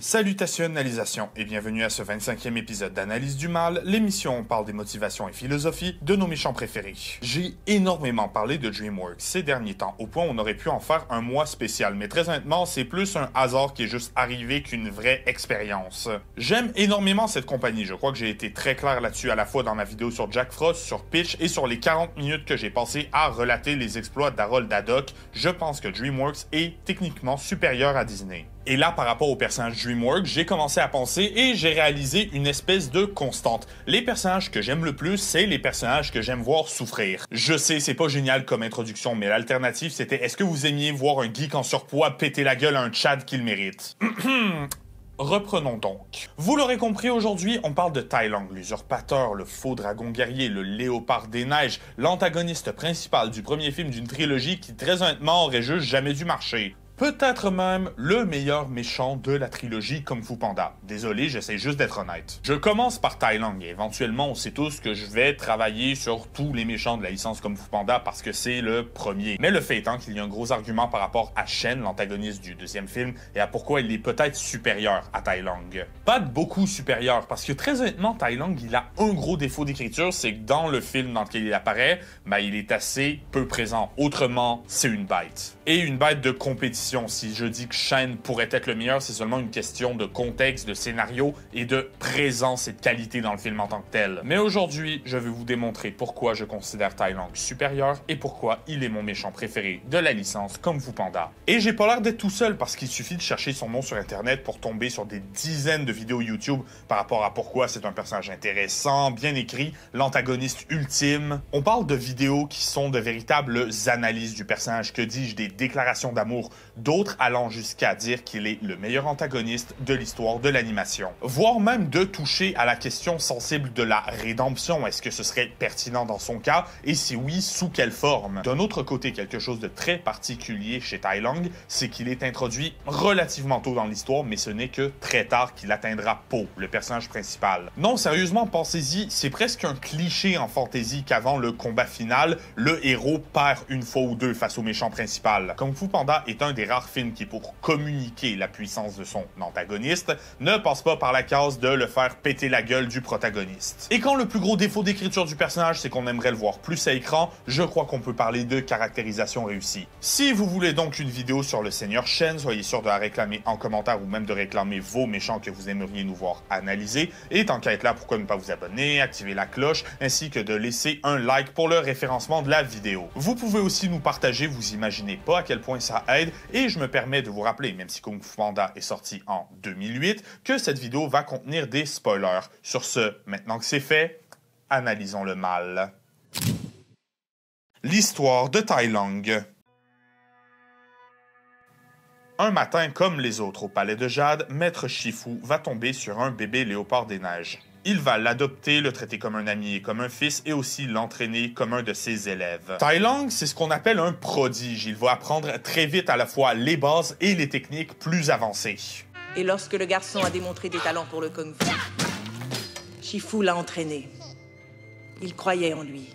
Salutations et bienvenue à ce 25e épisode d'Analyse du Mal, l'émission où on parle des motivations et philosophies de nos méchants préférés. J'ai énormément parlé de DreamWorks ces derniers temps, au point où on aurait pu en faire un mois spécial, mais très honnêtement, c'est plus un hasard qui est juste arrivé qu'une vraie expérience. J'aime énormément cette compagnie, je crois que j'ai été très clair là-dessus à la fois dans ma vidéo sur Jack Frost, sur Pitch et sur les 40 minutes que j'ai passées à relater les exploits d'Harold Haddock. Je pense que DreamWorks est techniquement supérieur à Disney. Et là, par rapport aux personnages DreamWorks, j'ai commencé à penser et j'ai réalisé une espèce de constante. Les personnages que j'aime le plus, c'est les personnages que j'aime voir souffrir. Je sais, c'est pas génial comme introduction, mais l'alternative, c'était est-ce que vous aimiez voir un geek en surpoids péter la gueule à un Chad qu'il mérite? Reprenons donc. Vous l'aurez compris, aujourd'hui, on parle de Tai Lung, l'usurpateur, le faux dragon guerrier, le léopard des neiges, l'antagoniste principal du premier film d'une trilogie qui, très honnêtement, aurait juste jamais dû marcher. Peut-être même le meilleur méchant de la trilogie Kung Fu Panda. Désolé, j'essaie juste d'être honnête. Je commence par Tai Lung et éventuellement on sait tous que je vais travailler sur tous les méchants de la licence Kung Fu Panda parce que c'est le premier. Mais le fait étant qu'il y a un gros argument par rapport à Shen, l'antagoniste du deuxième film, et à pourquoi il est peut-être supérieur à Tai Lung. Pas de beaucoup supérieur parce que très honnêtement Tai Lung il a un gros défaut d'écriture, c'est que dans le film dans lequel il apparaît, il est assez peu présent. Autrement, c'est une bête. Et une bête de compétition. Si je dis que Shen pourrait être le meilleur, c'est seulement une question de contexte, de scénario et de présence et de qualité dans le film en tant que tel. Mais aujourd'hui, je vais vous démontrer pourquoi je considère Tai Lung supérieur et pourquoi il est mon méchant préféré de la licence Kung Fu Panda. Et j'ai pas l'air d'être tout seul parce qu'il suffit de chercher son nom sur internet pour tomber sur des dizaines de vidéos YouTube par rapport à pourquoi c'est un personnage intéressant, bien écrit, l'antagoniste ultime. On parle de vidéos qui sont de véritables analyses du personnage, que dis-je, des déclarations d'amour, d'autres allant jusqu'à dire qu'il est le meilleur antagoniste de l'histoire de l'animation. Voire même de toucher à la question sensible de la rédemption. Est-ce que ce serait pertinent dans son cas? Et si oui, sous quelle forme? D'un autre côté, quelque chose de très particulier chez Tai Lung, c'est qu'il est introduit relativement tôt dans l'histoire, mais ce n'est que très tard qu'il atteindra Po, le personnage principal. Non, sérieusement, pensez-y, c'est presque un cliché en fantasy qu'avant le combat final, le héros perd une fois ou deux face au méchant principal. Kung Fu Panda est un des rares films qui, pour communiquer la puissance de son antagoniste, ne passe pas par la case de le faire péter la gueule du protagoniste. Et quand le plus gros défaut d'écriture du personnage, c'est qu'on aimerait le voir plus à écran, je crois qu'on peut parler de caractérisation réussie. Si vous voulez donc une vidéo sur le Seigneur Shen, soyez sûr de la réclamer en commentaire ou même de réclamer vos méchants que vous aimeriez nous voir analyser. Et tant qu'à être là, pourquoi ne pas vous abonner, activer la cloche, ainsi que de laisser un like pour le référencement de la vidéo. Vous pouvez aussi nous partager, vous imaginez pas à quel point ça aide, et je me permets de vous rappeler, même si Kung Fu Panda est sorti en 2008, que cette vidéo va contenir des spoilers. Sur ce, maintenant que c'est fait, analysons le mal. L'histoire de Tai Lung. Un matin, comme les autres au palais de Jade, Maître Shifu va tomber sur un bébé léopard des neiges. Il va l'adopter, le traiter comme un ami et comme un fils, et aussi l'entraîner comme un de ses élèves. Tai Lung, c'est ce qu'on appelle un prodige. Il va apprendre très vite à la fois les bases et les techniques plus avancées. Et lorsque le garçon a démontré des talents pour le Kung Fu, Shifu l'a entraîné. Il croyait en lui.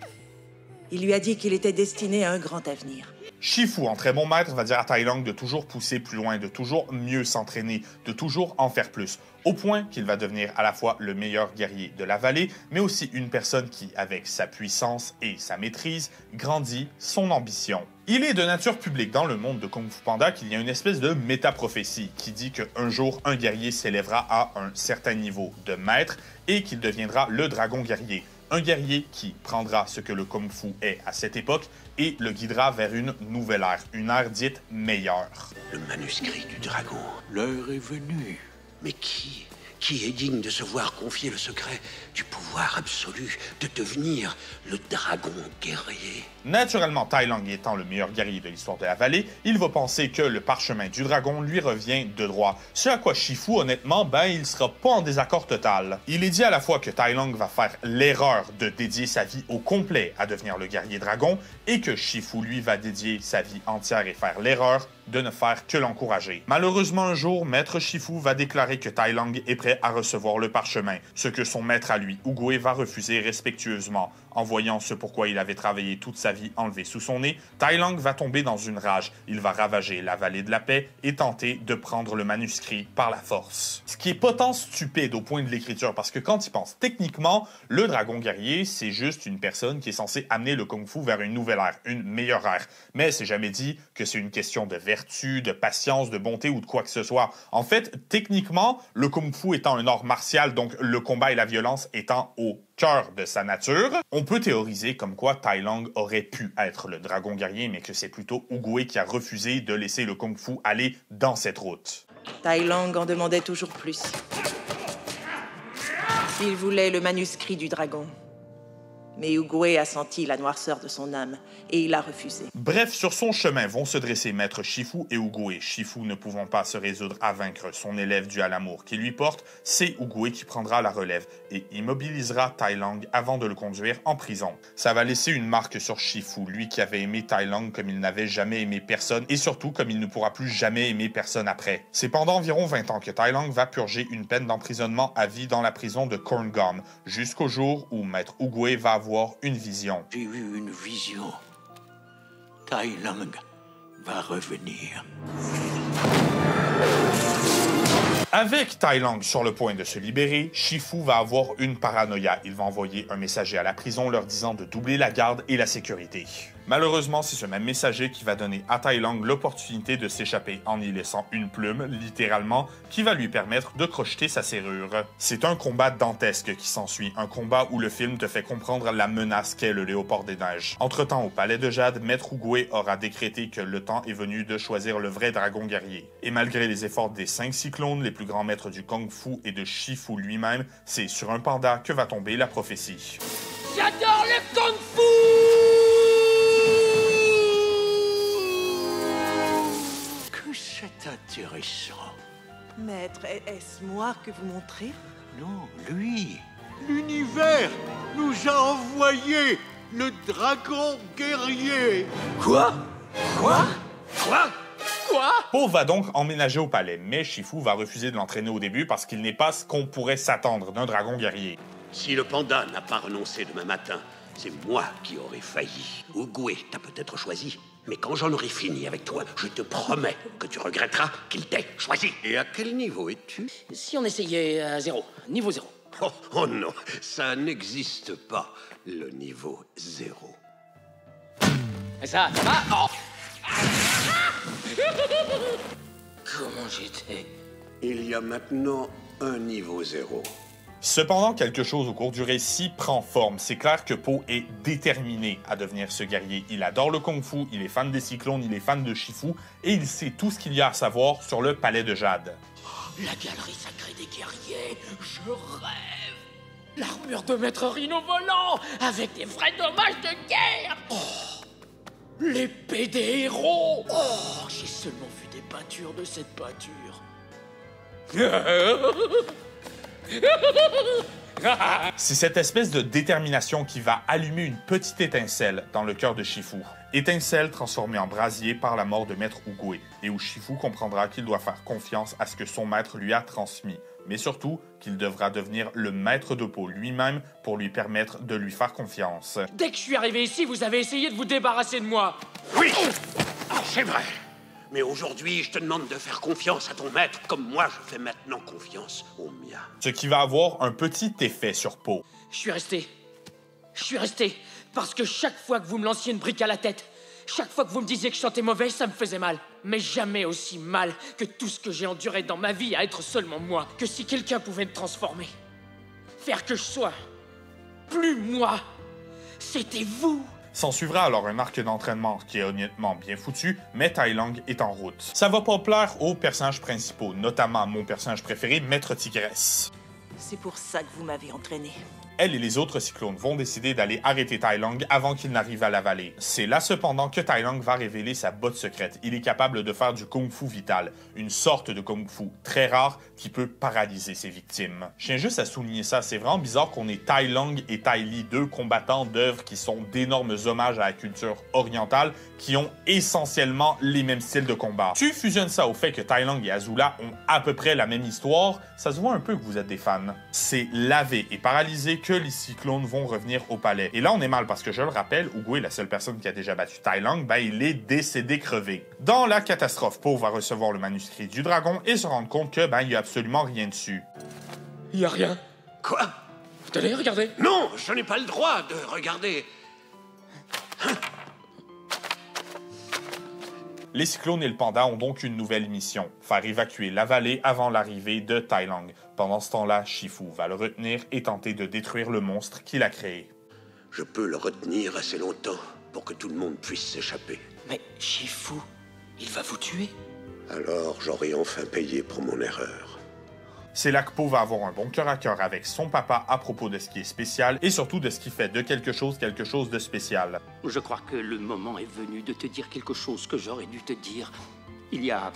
Il lui a dit qu'il était destiné à un grand avenir. Shifu, en très bon maître, va dire à Tai Lung de toujours pousser plus loin, de toujours mieux s'entraîner, de toujours en faire plus, au point qu'il va devenir à la fois le meilleur guerrier de la vallée, mais aussi une personne qui, avec sa puissance et sa maîtrise, grandit son ambition. Il est de nature publique dans le monde de Kung Fu Panda qu'il y a une espèce de métaprophétie qui dit qu'un jour, un guerrier s'élèvera à un certain niveau de maître et qu'il deviendra le dragon guerrier. Un guerrier qui prendra ce que le Kung Fu est à cette époque et le guidera vers une nouvelle ère, une ère dite meilleure. Le manuscrit du dragon. L'heure est venue. Mais qui est digne de se voir confier le secret du pouvoir absolu de devenir le dragon guerrier? Naturellement, Tai Lung étant le meilleur guerrier de l'histoire de la vallée, il va penser que le parchemin du dragon lui revient de droit. Ce à quoi Shifu, honnêtement, il sera pas en désaccord total. Il est dit à la fois que Tai Lung va faire l'erreur de dédier sa vie au complet à devenir le guerrier dragon, et que Shifu, lui, va dédier sa vie entière et faire l'erreur de ne faire que l'encourager. Malheureusement, un jour, Maître Shifu va déclarer que Tai Lung est prêt à recevoir le parchemin, ce que son maître à lui, Oogway, va refuser respectueusement. En voyant ce pourquoi il avait travaillé toute sa vie enlevé sous son nez, Tai Lung va tomber dans une rage. Il va ravager la vallée de la paix et tenter de prendre le manuscrit par la force. Ce qui est pas tant stupide au point de l'écriture, parce que quand il pense techniquement, le dragon guerrier, c'est juste une personne qui est censée amener le kung-fu vers une nouvelle ère, une meilleure ère. Mais c'est jamais dit que c'est une question de vertu, de patience, de bonté ou de quoi que ce soit. En fait, techniquement, le kung-fu étant un art martial, donc le combat et la violence étant au cœur de sa nature, on peut théoriser comme quoi Tai Lung aurait pu être le dragon guerrier, mais que c'est plutôt Oogway qui a refusé de laisser le kung-fu aller dans cette route. Tai Lung en demandait toujours plus. Il voulait le manuscrit du dragon. Mais Oogway a senti la noirceur de son âme, et il a refusé. Bref, sur son chemin vont se dresser Maître Shifu et Oogway. Shifu ne pouvant pas se résoudre à vaincre son élève dû à l'amour qu'il lui porte, c'est Oogway qui prendra la relève et immobilisera Tai Lung avant de le conduire en prison. Ça va laisser une marque sur Shifu, lui qui avait aimé Tai Lung comme il n'avait jamais aimé personne, et surtout comme il ne pourra plus jamais aimer personne après. C'est pendant environ 20 ans que Tai Lung va purger une peine d'emprisonnement à vie dans la prison de Kurngam, jusqu'au jour où Maître Oogway va avoir une vision. J'ai eu une vision. Tai Lung va revenir. Avec Tai Lung sur le point de se libérer, Shifu va avoir une paranoïa. Il va envoyer un messager à la prison leur disant de doubler la garde et la sécurité. Malheureusement, c'est ce même messager qui va donner à Tai Lung l'opportunité de s'échapper en y laissant une plume, littéralement, qui va lui permettre de crocheter sa serrure. C'est un combat dantesque qui s'ensuit, un combat où le film te fait comprendre la menace qu'est le Léopard des Neiges. Entre-temps, au palais de Jade, Maître Oogway aura décrété que le temps est venu de choisir le vrai dragon guerrier. Et malgré les efforts des 5 cyclones, les plus grands maîtres du kung-fu et de Shifu lui-même, c'est sur un panda que va tomber la prophétie. J'adore le kung-fu! C'est intéressant. Maître, est-ce moi que vous montrez? Non, lui. L'univers nous a envoyé le dragon guerrier. Quoi? Po va donc emménager au palais, mais Shifu va refuser de l'entraîner au début parce qu'il n'est pas ce qu'on pourrait s'attendre d'un dragon guerrier. Si le panda n'a pas renoncé demain matin, c'est moi qui aurais failli. Oogway t'a peut-être choisi, mais quand j'en aurai fini avec toi, je te promets que tu regretteras qu'il t'ait choisi. Et à quel niveau es-tu? Si on essayait à 0, niveau 0. Oh non, ça n'existe pas, le niveau 0. Et ça va? Oh. Comment j'étais? Il y a maintenant un niveau 0. Cependant, quelque chose au cours du récit prend forme. C'est clair que Po est déterminé à devenir ce guerrier. Il adore le kung-fu, il est fan des cyclones, il est fan de Shifu, et il sait tout ce qu'il y a à savoir sur le palais de Jade. La galerie sacrée des guerriers, je rêve. L'armure de Maître Rhino volant, avec des vrais dommages de guerre. Oh, l'épée des héros. Oh, j'ai seulement vu des peintures de cette peinture. C'est cette espèce de détermination qui va allumer une petite étincelle dans le cœur de Shifu. Étincelle transformée en brasier par la mort de Maître Oogway, et où Shifu comprendra qu'il doit faire confiance à ce que son maître lui a transmis, mais surtout qu'il devra devenir le maître de Po lui-même pour lui permettre de lui faire confiance. Dès que je suis arrivé ici, vous avez essayé de vous débarrasser de moi. Oui, c'est vrai. Mais aujourd'hui, je te demande de faire confiance à ton maître, comme moi je fais maintenant confiance au mien. Ce qui va avoir un petit effet sur Po. Je suis resté, parce que chaque fois que vous me lanciez une brique à la tête, chaque fois que vous me disiez que je chantais mauvais, ça me faisait mal. Mais jamais aussi mal que tout ce que j'ai enduré dans ma vie à être seulement moi. Que si quelqu'un pouvait me transformer, faire que je sois plus moi, c'était vous. S'ensuivra alors un arc d'entraînement qui est honnêtement bien foutu, mais Tai Lung est en route. Ça va pas plaire aux personnages principaux, notamment mon personnage préféré, Maître Tigresse. C'est pour ça que vous m'avez entraîné. Elle et les autres cyclones vont décider d'aller arrêter Tai Lung avant qu'il n'arrive à la vallée. C'est là cependant que Tai Lung va révéler sa botte secrète. Il est capable de faire du kung-fu vital, une sorte de kung-fu très rare qui peut paralyser ses victimes. Je tiens juste à souligner ça, c'est vraiment bizarre qu'on ait Tai Lung et Tai Li, deux combattants d'œuvres qui sont d'énormes hommages à la culture orientale, qui ont essentiellement les mêmes styles de combat. Tu fusionnes ça au fait que Tai Lung et Azula ont à peu près la même histoire, ça se voit un peu que vous êtes des fans. C'est lavé et paralysé que les cyclones vont revenir au palais. Et là, on est mal parce que, je le rappelle, Oogway, la seule personne qui a déjà battu Tai Lung, ben, il est décédé crevé. Dans la catastrophe, Po va recevoir le manuscrit du dragon et se rendre compte que, ben, il y a absolument rien dessus. Il y a rien. Quoi? Tenez, regardez. Non, je n'ai pas le droit de regarder. Les cyclones et le panda ont donc une nouvelle mission, faire évacuer la vallée avant l'arrivée de Tai Lung. Pendant ce temps-là, Shifu va le retenir et tenter de détruire le monstre qu'il a créé. Je peux le retenir assez longtemps pour que tout le monde puisse s'échapper. Mais Shifu, il va vous tuer. Alors j'aurai enfin payé pour mon erreur. C'est là que Po va avoir un bon cœur à cœur avec son papa à propos de ce qui est spécial et surtout de ce qui fait de quelque chose de spécial. Je crois que le moment est venu de te dire quelque chose que j'aurais dû te dire il y a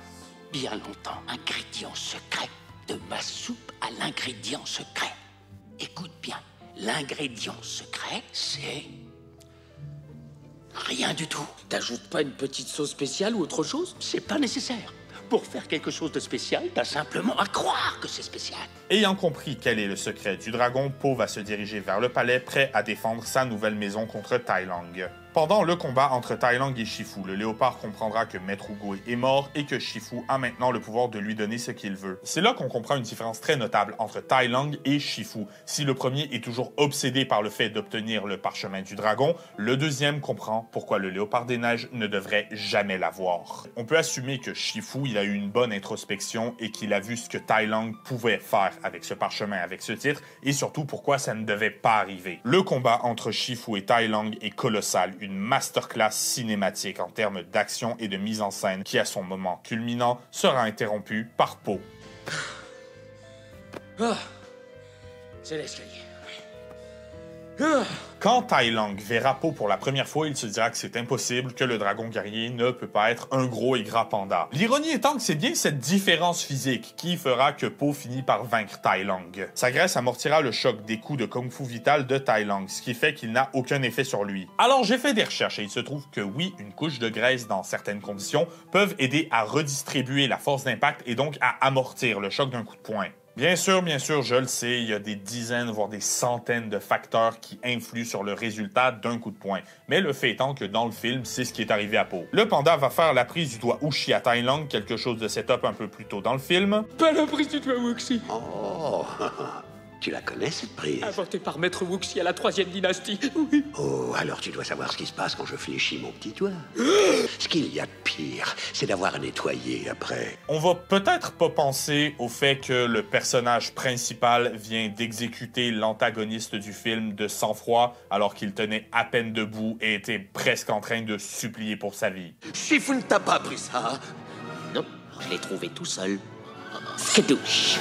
bien longtemps. Ingrédient secret de ma soupe à l'ingrédient secret. Écoute bien, l'ingrédient secret, c'est... rien du tout. T'ajoutes pas une petite sauce spéciale ou autre chose? C'est pas nécessaire. Pour faire quelque chose de spécial, t'as simplement à croire que c'est spécial. Ayant compris quel est le secret du dragon, Po va se diriger vers le palais, prêt à défendre sa nouvelle maison contre Tai Lung. Pendant le combat entre Tai Lung et Shifu, le léopard comprendra que Maître Oogway est mort et que Shifu a maintenant le pouvoir de lui donner ce qu'il veut. C'est là qu'on comprend une différence très notable entre Tai Lung et Shifu. Si le premier est toujours obsédé par le fait d'obtenir le parchemin du dragon, le deuxième comprend pourquoi le léopard des neiges ne devrait jamais l'avoir. On peut assumer que Shifu il a eu une bonne introspection et qu'il a vu ce que Tai Lung pouvait faire avec ce parchemin, avec ce titre, et surtout pourquoi ça ne devait pas arriver. Le combat entre Shifu et Tai Lung est colossal, une masterclass cinématique en termes d'action et de mise en scène qui, à son moment culminant, sera interrompu par Po. Ah, c'est l'escalier. Ah. Quand Tai Lung verra Po pour la première fois, il se dira que c'est impossible, que le dragon guerrier ne peut pas être un gros et gras panda. L'ironie étant que c'est bien cette différence physique qui fera que Po finit par vaincre Tai Lung. Sa graisse amortira le choc des coups de kung-fu vital de Tai Lung, ce qui fait qu'il n'a aucun effet sur lui. Alors j'ai fait des recherches et il se trouve que oui, une couche de graisse dans certaines conditions peuvent aider à redistribuer la force d'impact et donc à amortir le choc d'un coup de poing. Bien sûr, je le sais, il y a des dizaines, voire des centaines de facteurs qui influent sur le résultat d'un coup de poing. Mais le fait étant que dans le film, c'est ce qui est arrivé à Po. Le panda va faire la prise du doigt Uchi à Tai Lung, quelque chose de setup un peu plus tôt dans le film. Pas la prise du doigt Wuxi. Oh, tu la connais cette prise? Inventée par Maître Wuxi à la 3e dynastie, oui. Oh, alors tu dois savoir ce qui se passe quand je fléchis mon petit doigt. Ce qu'il y a de pire, c'est d'avoir à nettoyer après. On va peut-être pas penser au fait que le personnage principal vient d'exécuter l'antagoniste du film de sang-froid alors qu'il tenait à peine debout et était presque en train de supplier pour sa vie. Shifu ne t'a pas appris ça? Non, je l'ai trouvé tout seul. Skadouche.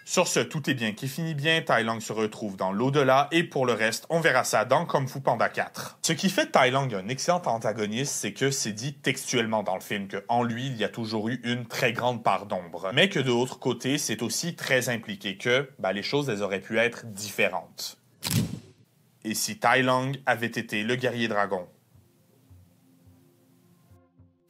Sur ce, tout est bien qui finit bien, Tai Lung se retrouve dans l'au-delà et pour le reste, on verra ça dans Kung Fu Panda 4. Ce qui fait Tai Lung un excellent antagoniste, c'est que c'est dit textuellement dans le film qu'en lui, il y a toujours eu une très grande part d'ombre. Mais que de l'autre côté, c'est aussi très impliqué que les choses, elles auraient pu être différentes. Et si Tai Lung avait été le guerrier dragon?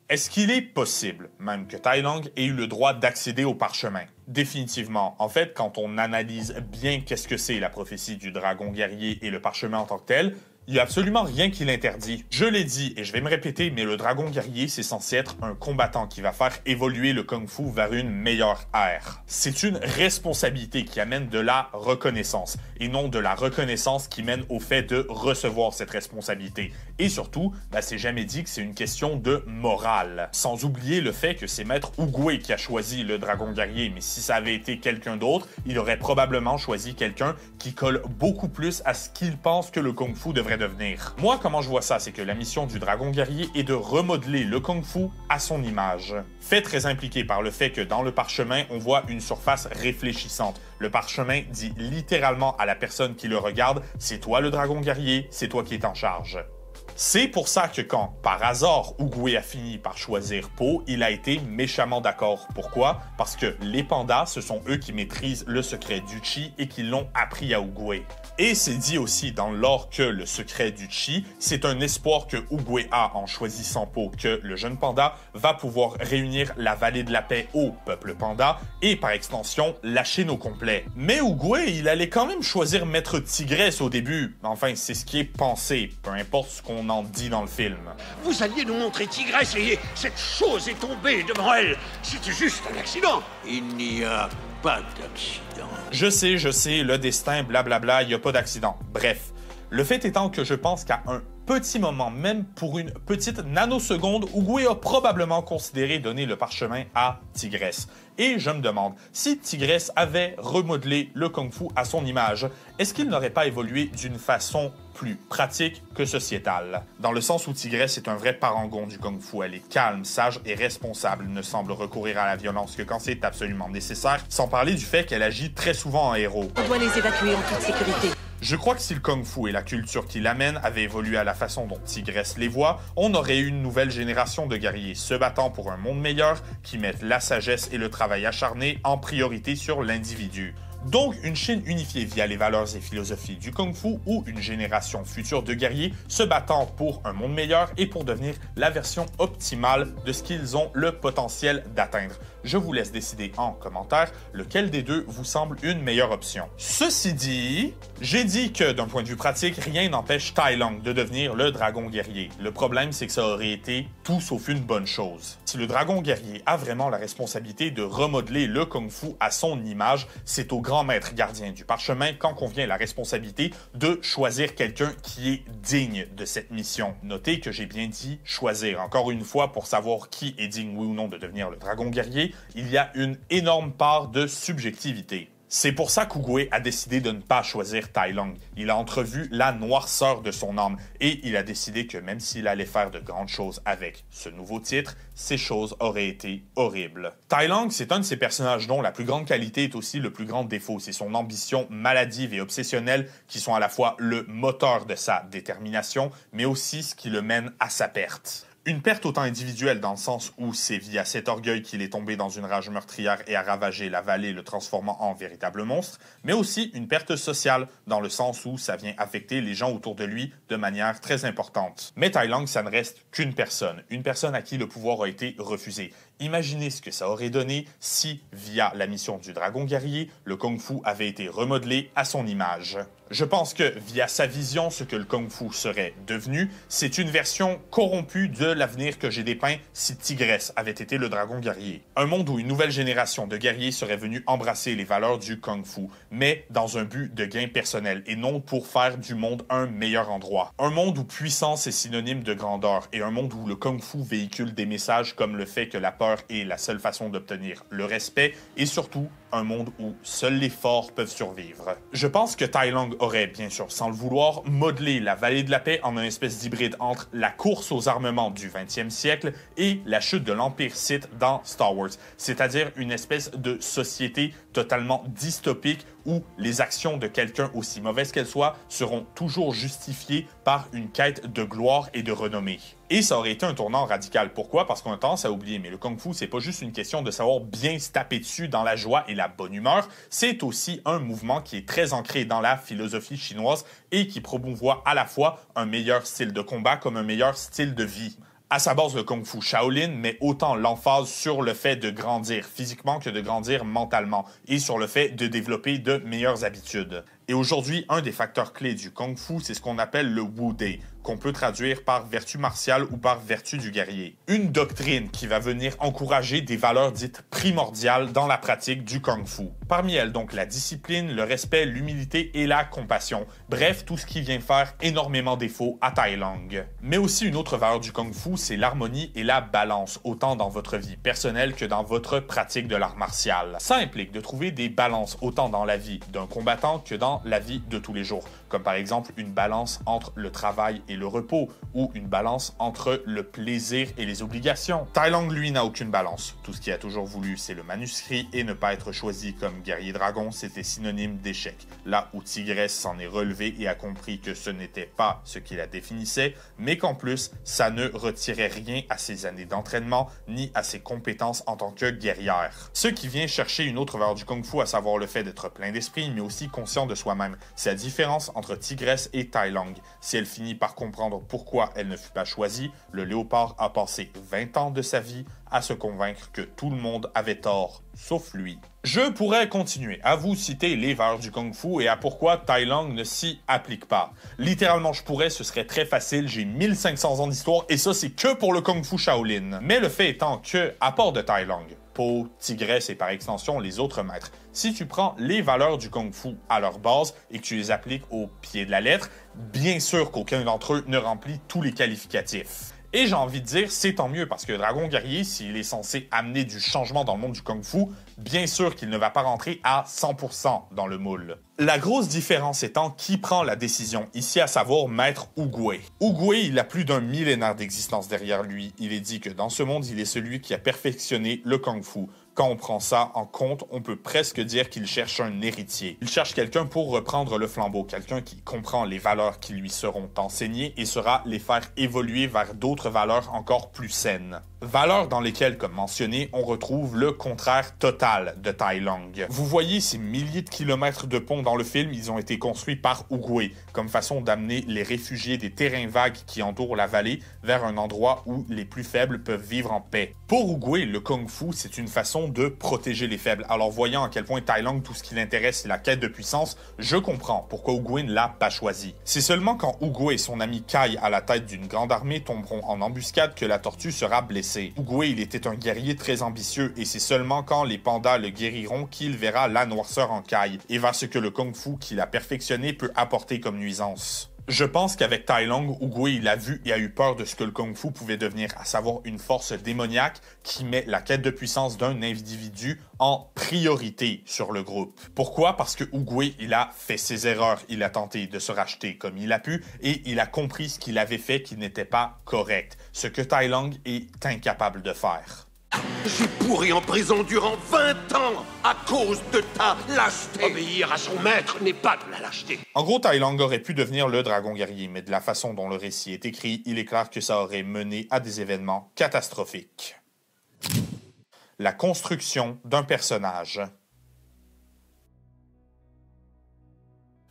Est-ce qu'il est possible, même que Tai Lung ait eu le droit d'accéder au parchemin? Définitivement. En fait, quand on analyse bien qu'est-ce que c'est la prophétie du dragon guerrier et le parchemin en tant que tel, il n'y a absolument rien qui l'interdit. Je l'ai dit et je vais me répéter, mais le dragon guerrier, c'est censé être un combattant qui va faire évoluer le kung-fu vers une meilleure ère. C'est une responsabilité qui amène de la reconnaissance et non de la reconnaissance qui mène au fait de recevoir cette responsabilité. Et surtout, c'est jamais dit que c'est une question de morale. Sans oublier le fait que c'est Maître Oogway qui a choisi le dragon guerrier, mais si ça avait été quelqu'un d'autre, il aurait probablement choisi quelqu'un qui colle beaucoup plus à ce qu'il pense que le kung-fu devrait devenir. Moi, comment je vois ça, c'est que la mission du dragon guerrier est de remodeler le kung-fu à son image. Fait très impliqué par le fait que dans le parchemin, on voit une surface réfléchissante. Le parchemin dit littéralement à la personne qui le regarde, c'est toi le dragon guerrier, c'est toi qui es en charge. C'est pour ça que quand, par hasard, Oogway a fini par choisir Po, il a été méchamment d'accord. Pourquoi? Parce que les pandas, ce sont eux qui maîtrisent le secret du Chi et qui l'ont appris à Oogway. Et c'est dit aussi dans le lore que le secret du Chi, c'est un espoir que Oogway a en choisissant Po, que le jeune panda va pouvoir réunir la vallée de la paix au peuple panda et par extension la Chine au complet. Mais Oogway, il allait quand même choisir Maître Tigresse au début. Enfin, c'est ce qui est pensé, peu importe ce qu'on en dit dans le film. Vous alliez nous montrer Tigresse et cette chose est tombée devant elle. C'était juste un accident. Il n'y a pas d'accident. Je sais, le destin, blablabla, il n'y a pas d'accident. Bref, le fait étant que je pense qu'à un petit moment, même pour une petite nanoseconde, Oogway a probablement considéré donner le parchemin à Tigresse. Et je me demande, si Tigresse avait remodelé le Kung Fu à son image, est-ce qu'il n'aurait pas évolué d'une façon plus pratique que sociétale? Dans le sens où Tigresse est un vrai parangon du Kung Fu, elle est calme, sage et responsable, ne semble recourir à la violence que quand c'est absolument nécessaire, sans parler du fait qu'elle agit très souvent en héros. On doit les évacuer en toute sécurité. Je crois que si le Kung Fu et la culture qui l'amène avaient évolué à la façon dont Tigresse les voit, on aurait eu une nouvelle génération de guerriers se battant pour un monde meilleur, qui mettent la sagesse et le travail acharné en priorité sur l'individu. Donc, une Chine unifiée via les valeurs et philosophies du Kung Fu ou une génération future de guerriers se battant pour un monde meilleur et pour devenir la version optimale de ce qu'ils ont le potentiel d'atteindre. Je vous laisse décider en commentaire lequel des deux vous semble une meilleure option. Ceci dit, j'ai dit que d'un point de vue pratique, rien n'empêche Tai Lung de devenir le dragon guerrier. Le problème, c'est que ça aurait été tout sauf une bonne chose. Si le dragon guerrier a vraiment la responsabilité de remodeler le Kung Fu à son image, c'est au grand maître gardien du parchemin qu'en convient la responsabilité de choisir quelqu'un qui est digne de cette mission. Notez que j'ai bien dit choisir. Encore une fois, pour savoir qui est digne oui ou non de devenir le dragon guerrier, il y a une énorme part de subjectivité. C'est pour ça qu'Oogway a décidé de ne pas choisir Tai Lung. Il a entrevu la noirceur de son âme et il a décidé que même s'il allait faire de grandes choses avec ce nouveau titre, ces choses auraient été horribles. Tai Lung, c'est un de ces personnages dont la plus grande qualité est aussi le plus grand défaut. C'est son ambition maladive et obsessionnelle qui sont à la fois le moteur de sa détermination, mais aussi ce qui le mène à sa perte. Une perte autant individuelle dans le sens où c'est via cet orgueil qu'il est tombé dans une rage meurtrière et a ravagé la vallée, le transformant en véritable monstre, mais aussi une perte sociale dans le sens où ça vient affecter les gens autour de lui de manière très importante. Mais Tai Lung, ça ne reste qu'une personne à qui le pouvoir a été refusé. Imaginez ce que ça aurait donné si, via la mission du dragon guerrier, le Kung Fu avait été remodelé à son image. Je pense que, via sa vision, ce que le Kung Fu serait devenu, c'est une version corrompue de l'avenir que j'ai dépeint si Tigresse avait été le dragon guerrier. Un monde où une nouvelle génération de guerriers serait venue embrasser les valeurs du Kung Fu, mais dans un but de gain personnel et non pour faire du monde un meilleur endroit. Un monde où puissance est synonyme de grandeur et un monde où le Kung Fu véhicule des messages comme le fait que la peur est la seule façon d'obtenir le respect et surtout un monde où seuls les forts peuvent survivre. Je pense que Tai Lung aurait, bien sûr sans le vouloir, modelé la vallée de la paix en une espèce d'hybride entre la course aux armements du 20e siècle et la chute de l'Empire Sith dans Star Wars, c'est-à-dire une espèce de société totalement dystopique où les actions de quelqu'un, aussi mauvaises qu'elles soient, seront toujours justifiées par une quête de gloire et de renommée. Et ça aurait été un tournant radical. Pourquoi? Parce qu'on a tendance à oublier, mais le Kung Fu, c'est pas juste une question de savoir bien se taper dessus dans la joie et la bonne humeur, c'est aussi un mouvement qui est très ancré dans la philosophie chinoise et qui promouvoit à la fois un meilleur style de combat comme un meilleur style de vie. À sa base, le Kung Fu Shaolin met autant l'emphase sur le fait de grandir physiquement que de grandir mentalement et sur le fait de développer de meilleures habitudes. Et aujourd'hui, un des facteurs clés du Kung Fu, c'est ce qu'on appelle le Wu Dai, qu'on peut traduire par vertu martiale ou par vertu du guerrier. Une doctrine qui va venir encourager des valeurs dites primordiales dans la pratique du Kung Fu. Parmi elles, donc, la discipline, le respect, l'humilité et la compassion. Bref, tout ce qui vient faire énormément défaut à Tai Lung. Mais aussi une autre valeur du Kung Fu, c'est l'harmonie et la balance, autant dans votre vie personnelle que dans votre pratique de l'art martial. Ça implique de trouver des balances autant dans la vie d'un combattant que dans dans la vie de tous les jours, comme par exemple une balance entre le travail et le repos, ou une balance entre le plaisir et les obligations. Tai Lung, lui, n'a aucune balance. Tout ce qu'il a toujours voulu, c'est le manuscrit, et ne pas être choisi comme guerrier dragon, c'était synonyme d'échec. Là où Tigresse s'en est relevé et a compris que ce n'était pas ce qui la définissait, mais qu'en plus, ça ne retirait rien à ses années d'entraînement, ni à ses compétences en tant que guerrière. Ce qui vient chercher une autre valeur du Kung-Fu, à savoir le fait d'être plein d'esprit, mais aussi conscient de soi-même. C'est la différence entre Tigresse et Tai Lung. Si elle finit par comprendre pourquoi elle ne fut pas choisie, le léopard a passé 20 ans de sa vie à se convaincre que tout le monde avait tort, sauf lui. Je pourrais continuer à vous citer les valeurs du Kung-Fu et à pourquoi Tai Lung ne s'y applique pas. Littéralement, je pourrais, ce serait très facile, j'ai 1500 ans d'histoire et ça, c'est que pour le Kung-Fu Shaolin. Mais le fait étant que, à part de Tai Lung, Po, Tigresse et par extension les autres maîtres, si tu prends les valeurs du Kung-Fu à leur base et que tu les appliques au pied de la lettre, bien sûr qu'aucun d'entre eux ne remplit tous les qualificatifs. Et j'ai envie de dire, c'est tant mieux, parce que Dragon Guerrier, s'il est censé amener du changement dans le monde du Kung-Fu, bien sûr qu'il ne va pas rentrer à 100% dans le moule. La grosse différence étant qui prend la décision, ici à savoir Maître Oogway. Oogway, il a plus d'un millénaire d'existence derrière lui. Il est dit que dans ce monde, il est celui qui a perfectionné le Kung-Fu. Quand on prend ça en compte, on peut presque dire qu'il cherche un héritier. Il cherche quelqu'un pour reprendre le flambeau, quelqu'un qui comprend les valeurs qui lui seront enseignées et saura les faire évoluer vers d'autres valeurs encore plus saines. Valeurs dans lesquelles, comme mentionné, on retrouve le contraire total de Tai Lung. Vous voyez ces milliers de kilomètres de ponts dans le film, ils ont été construits par Oogway, comme façon d'amener les réfugiés des terrains vagues qui entourent la vallée vers un endroit où les plus faibles peuvent vivre en paix. Pour Oogway, le Kung-Fu, c'est une façon de protéger les faibles. Alors voyant à quel point Tai Lung, tout ce qui l'intéresse, c'est la quête de puissance, je comprends pourquoi Oogway ne l'a pas choisi. C'est seulement quand Oogway et son ami Kai, à la tête d'une grande armée, tomberont en embuscade que la tortue sera blessée. Oogway, il était un guerrier très ambitieux et c'est seulement quand les pandas le guériront qu'il verra la noirceur en Kai et vers ce que le Kung-Fu qu'il a perfectionné peut apporter comme nuisance. Je pense qu'avec Tai Lung, Oogway, il a vu et a eu peur de ce que le Kung-Fu pouvait devenir, à savoir une force démoniaque qui met la quête de puissance d'un individu en priorité sur le groupe. Pourquoi? Parce que Oogway, il a fait ses erreurs, il a tenté de se racheter comme il a pu et il a compris ce qu'il avait fait qui n'était pas correct, ce que Tai Lung est incapable de faire. J'ai pourri en prison durant 20 ans à cause de ta lâcheté. Obéir à son maître n'est pas de la lâcheté. En gros, Tai Lung aurait pu devenir le dragon guerrier, mais de la façon dont le récit est écrit, il est clair que ça aurait mené à des événements catastrophiques. La construction d'un personnage.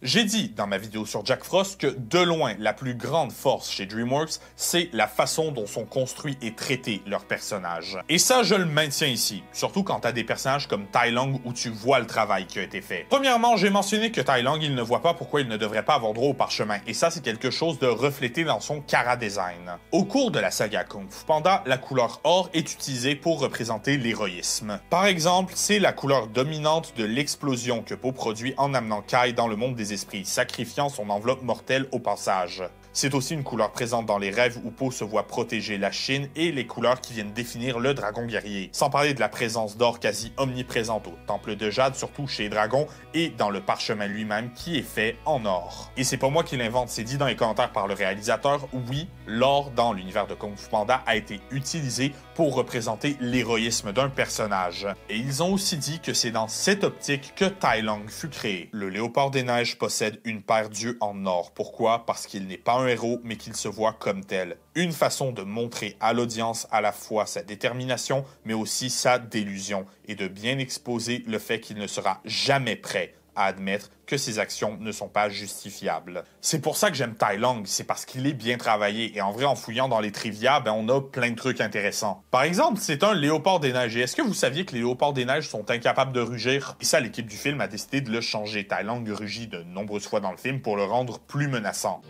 J'ai dit dans ma vidéo sur Jack Frost que de loin, la plus grande force chez DreamWorks, c'est la façon dont sont construits et traités leurs personnages. Et ça, je le maintiens ici, surtout quand t'as des personnages comme Tai Lung où tu vois le travail qui a été fait. Premièrement, j'ai mentionné que Tai Lung, il ne voit pas pourquoi il ne devrait pas avoir droit au parchemin, et ça, c'est quelque chose de reflété dans son chara-design. Au cours de la saga Kung Fu Panda, la couleur or est utilisée pour représenter l'héroïsme. Par exemple, c'est la couleur dominante de l'explosion que Po produit en amenant Kai dans le monde des esprits, sacrifiant son enveloppe mortelle au passage. C'est aussi une couleur présente dans les rêves où Po se voit protéger la Chine et les couleurs qui viennent définir le dragon guerrier. Sans parler de la présence d'or quasi omniprésente au temple de Jade, surtout chez les dragons, et dans le parchemin lui-même qui est fait en or. Et c'est pas moi qui l'invente, c'est dit dans les commentaires par le réalisateur, oui, l'or dans l'univers de Kung Fu Panda a été utilisé pour représenter l'héroïsme d'un personnage. Et ils ont aussi dit que c'est dans cette optique que Tai Lung fut créé. Le léopard des neiges possède une paire d'yeux en or. Pourquoi? Parce qu'il n'est pas un héros, mais qu'il se voit comme tel. Une façon de montrer à l'audience à la fois sa détermination, mais aussi sa délusion, et de bien exposer le fait qu'il ne sera jamais prêt à admettre que ses actions ne sont pas justifiables. C'est pour ça que j'aime Tai Lung, c'est parce qu'il est bien travaillé, et en vrai, en fouillant dans les trivia, on a plein de trucs intéressants. Par exemple, c'est un léopard des neiges, et est-ce que vous saviez que les léopards des neiges sont incapables de rugir? Et ça, l'équipe du film a décidé de le changer. Tai Lung rugit de nombreuses fois dans le film pour le rendre plus menaçant.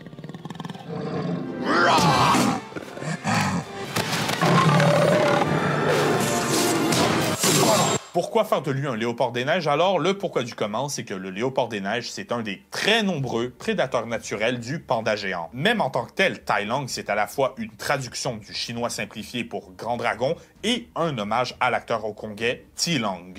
Pourquoi faire de lui un léopard des neiges? Alors, le pourquoi du comment, c'est que le léopard des neiges, c'est un des très nombreux prédateurs naturels du panda géant. Même en tant que tel, Tai Lung, c'est à la fois une traduction du chinois simplifié pour grand dragon et un hommage à l'acteur hongkongais Thi Long.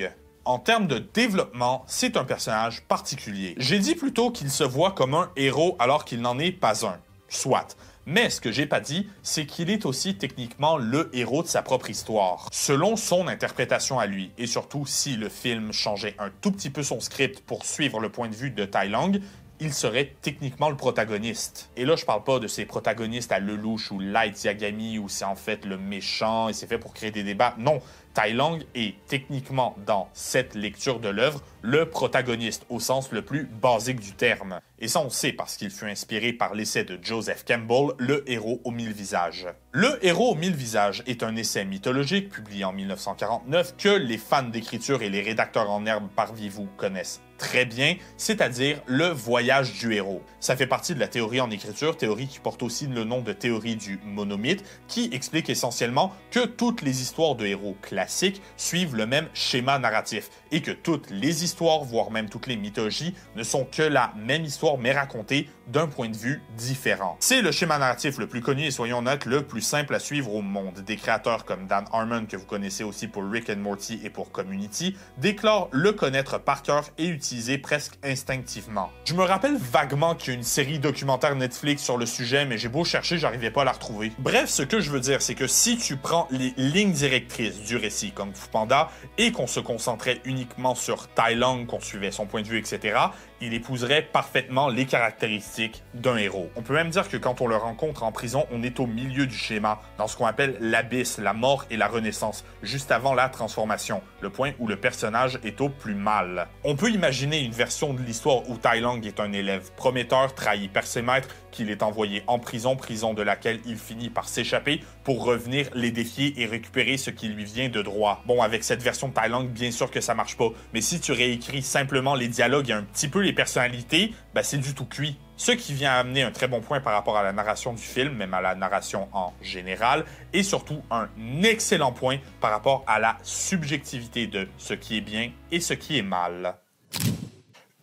En termes de développement, c'est un personnage particulier. J'ai dit plutôt qu'il se voit comme un héros alors qu'il n'en est pas un. Soit. Mais ce que j'ai pas dit, c'est qu'il est aussi techniquement le héros de sa propre histoire, selon son interprétation à lui. Et surtout, si le film changeait un tout petit peu son script pour suivre le point de vue de Tai Lung, il serait techniquement le protagoniste. Et là, je parle pas de ces protagonistes à Lelouch ou Light Yagami où c'est en fait le méchant et c'est fait pour créer des débats. Non, Tai Lung est techniquement, dans cette lecture de l'œuvre, le protagoniste au sens le plus basique du terme. Et ça, on sait parce qu'il fut inspiré par l'essai de Joseph Campbell, Le héros aux 1000 visages. Le héros aux 1000 visages est un essai mythologique publié en 1949 que les fans d'écriture et les rédacteurs en herbe parmi vous connaissent très bien, c'est-à-dire le voyage du héros. Ça fait partie de la théorie en écriture, théorie qui porte aussi le nom de théorie du monomythe, qui explique essentiellement que toutes les histoires de héros classiques suivent le même schéma narratif et que toutes les histoires, voire même toutes les mythologies, ne sont que la même histoire mais racontée d'un point de vue différent. C'est le schéma narratif le plus connu et soyons honnêtes, le plus simple à suivre au monde. Des créateurs comme Dan Harmon, que vous connaissez aussi pour Rick and Morty et pour Community, déclarent le connaître par cœur et utilisé presque instinctivement. Je me rappelle vaguement qu'il y a une série documentaire Netflix sur le sujet, mais j'ai beau chercher, j'arrivais pas à la retrouver. Bref, ce que je veux dire, c'est que si tu prends les lignes directrices du récit Kung Fu Panda et qu'on se concentrait uniquement sur Tai Lung, qu'on suivait son point de vue, etc., il épouserait parfaitement les caractéristiques d'un héros. On peut même dire que quand on le rencontre en prison, on est au milieu du schéma, dans ce qu'on appelle l'abysse, la mort et la renaissance, juste avant la transformation, le point où le personnage est au plus mal. On peut imaginer une version de l'histoire où Tai Lung est un élève prometteur, trahi par ses maîtres, qu'il est envoyé en prison, prison de laquelle il finit par s'échapper pour revenir les défier et récupérer ce qui lui vient de droit. Bon, avec cette version de Tai Lung, bien sûr que ça marche pas, mais si tu réécris simplement les dialogues et un petit peu les personnalités, ben c'est du tout cuit. Ce qui vient amener un très bon point par rapport à la narration du film, même à la narration en général, et surtout un excellent point par rapport à la subjectivité de ce qui est bien et ce qui est mal.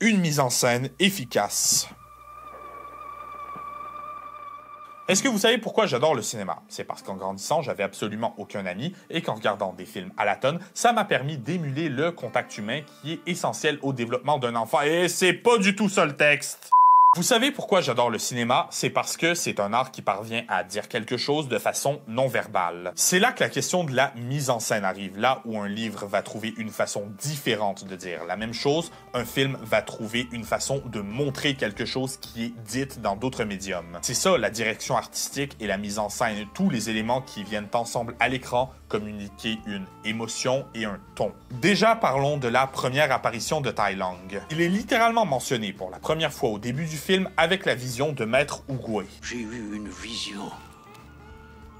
Une mise en scène efficace. Est-ce que vous savez pourquoi j'adore le cinéma? C'est parce qu'en grandissant, j'avais absolument aucun ami et qu'en regardant des films à la tonne, ça m'a permis d'émuler le contact humain qui est essentiel au développement d'un enfant. Et c'est pas du tout ça le texte! Vous savez pourquoi j'adore le cinéma? C'est parce que c'est un art qui parvient à dire quelque chose de façon non verbale. C'est là que la question de la mise en scène arrive. Là où un livre va trouver une façon différente de dire la même chose, un film va trouver une façon de montrer quelque chose qui est dite dans d'autres médiums. C'est ça la direction artistique et la mise en scène, tous les éléments qui viennent ensemble à l'écran communiquer une émotion et un ton. Déjà, parlons de la première apparition de Tai Lung. Il est littéralement mentionné pour la première fois au début du film avec la vision de Maître Oogway. J'ai eu une vision.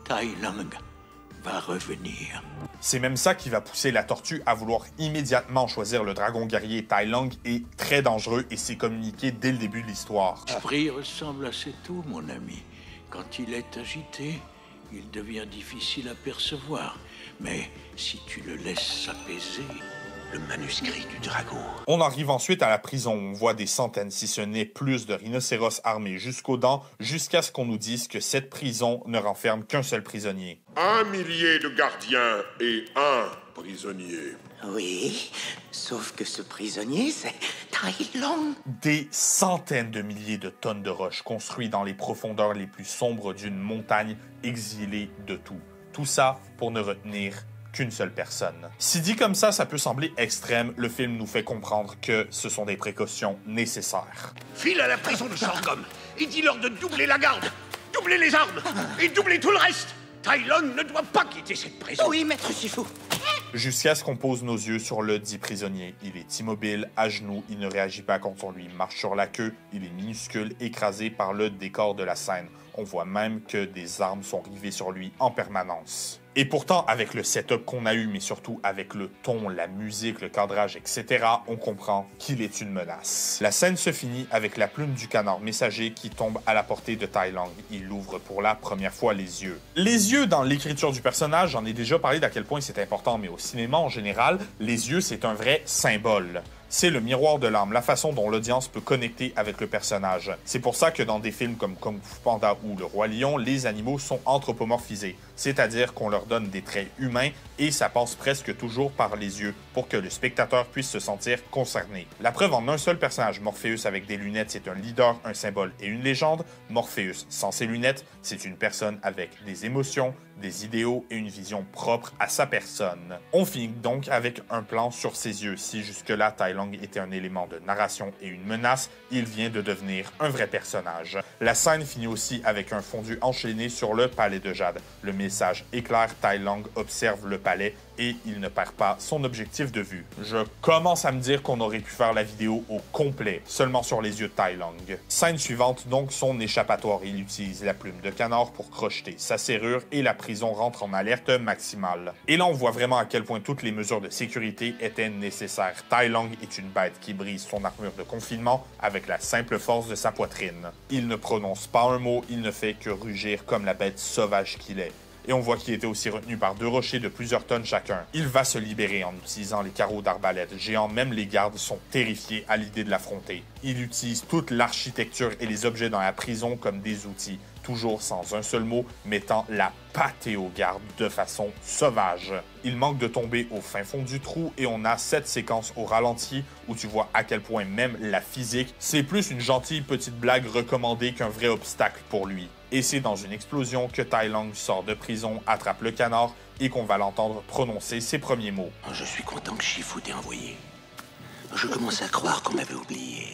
Tai Lung va revenir. C'est même ça qui va pousser la tortue à vouloir immédiatement choisir le dragon guerrier. Tai Lung est très dangereux et c'est communiqué dès le début de l'histoire. L'esprit ressemble à cet eau, mon ami. Quand il est agité, il devient difficile à percevoir. Mais si tu le laisses s'apaiser, le manuscrit du dragon. On arrive ensuite à la prison. On voit des centaines, si ce n'est plus, de rhinocéros armés jusqu'aux dents, jusqu'à ce qu'on nous dise que cette prison ne renferme qu'un seul prisonnier. 1 millier de gardiens et 1 prisonnier. Oui, sauf que ce prisonnier, c'est Tai Lung. Des centaines de milliers de tonnes de roches construites dans les profondeurs les plus sombres d'une montagne exilée de tout. Tout ça pour ne retenir qu'une seule personne. Si dit comme ça peut sembler extrême, le film nous fait comprendre que ce sont des précautions nécessaires. File à la prison de Shangom et dis-leur de doubler la garde, doubler les armes et doubler tout le reste. Tai Lung ne doit pas quitter cette prison. Oui, maître Shifu. Jusqu'à ce qu'on pose nos yeux sur le dit prisonnier. Il est immobile, à genoux, il ne réagit pas quand on lui marche sur la queue, il est minuscule, écrasé par le décor de la scène. On voit même que des armes sont rivées sur lui en permanence. Et pourtant, avec le setup qu'on a eu, mais surtout avec le ton, la musique, le cadrage, etc., on comprend qu'il est une menace. La scène se finit avec la plume du canard messager qui tombe à la portée de Tai Lung. Il ouvre pour la première fois les yeux. Les yeux dans l'écriture du personnage, j'en ai déjà parlé d'à quel point c'est important, mais au cinéma en général, les yeux, c'est un vrai symbole. C'est le miroir de l'âme, la façon dont l'audience peut connecter avec le personnage. C'est pour ça que dans des films comme Kung Fu Panda ou Le Roi Lion, les animaux sont anthropomorphisés, c'est-à-dire qu'on leur donne des traits humains et ça passe presque toujours par les yeux pour que le spectateur puisse se sentir concerné. La preuve en un seul personnage, Morpheus avec des lunettes, c'est un leader, un symbole et une légende. Morpheus sans ses lunettes, c'est une personne avec des émotions, des idéaux et une vision propre à sa personne. On finit donc avec un plan sur ses yeux. Si jusque-là Tai Lung était un élément de narration et une menace, il vient de devenir un vrai personnage. La scène finit aussi avec un fondu enchaîné sur le palais de Jade. Le message est clair, Tai Lung observe le palais et il ne perd pas son objectif de vue. Je commence à me dire qu'on aurait pu faire la vidéo au complet, seulement sur les yeux de Tai Lung. Scène suivante, donc son échappatoire. Il utilise la plume de canard pour crocheter sa serrure et la prison rentre en alerte maximale. Et là, on voit vraiment à quel point toutes les mesures de sécurité étaient nécessaires. Tai Lung est une bête qui brise son armure de confinement avec la simple force de sa poitrine. Il ne prononce pas un mot, il ne fait que rugir comme la bête sauvage qu'il est. Et on voit qu'il était aussi retenu par 2 rochers de plusieurs tonnes chacun. Il va se libérer en utilisant les carreaux d'arbalète géants, même les gardes sont terrifiés à l'idée de l'affronter. Il utilise toute l'architecture et les objets dans la prison comme des outils, toujours sans un seul mot, mettant la pâtée aux gardes de façon sauvage. Il manque de tomber au fin fond du trou et on a cette séquence au ralenti où tu vois à quel point même la physique, c'est plus une gentille petite blague recommandée qu'un vrai obstacle pour lui. Et c'est dans une explosion que Tai Lung sort de prison, attrape le canard et qu'on va l'entendre prononcer ses premiers mots. Je suis content que Shifu t'ait envoyé. Je commence à croire qu'on m'avait oublié.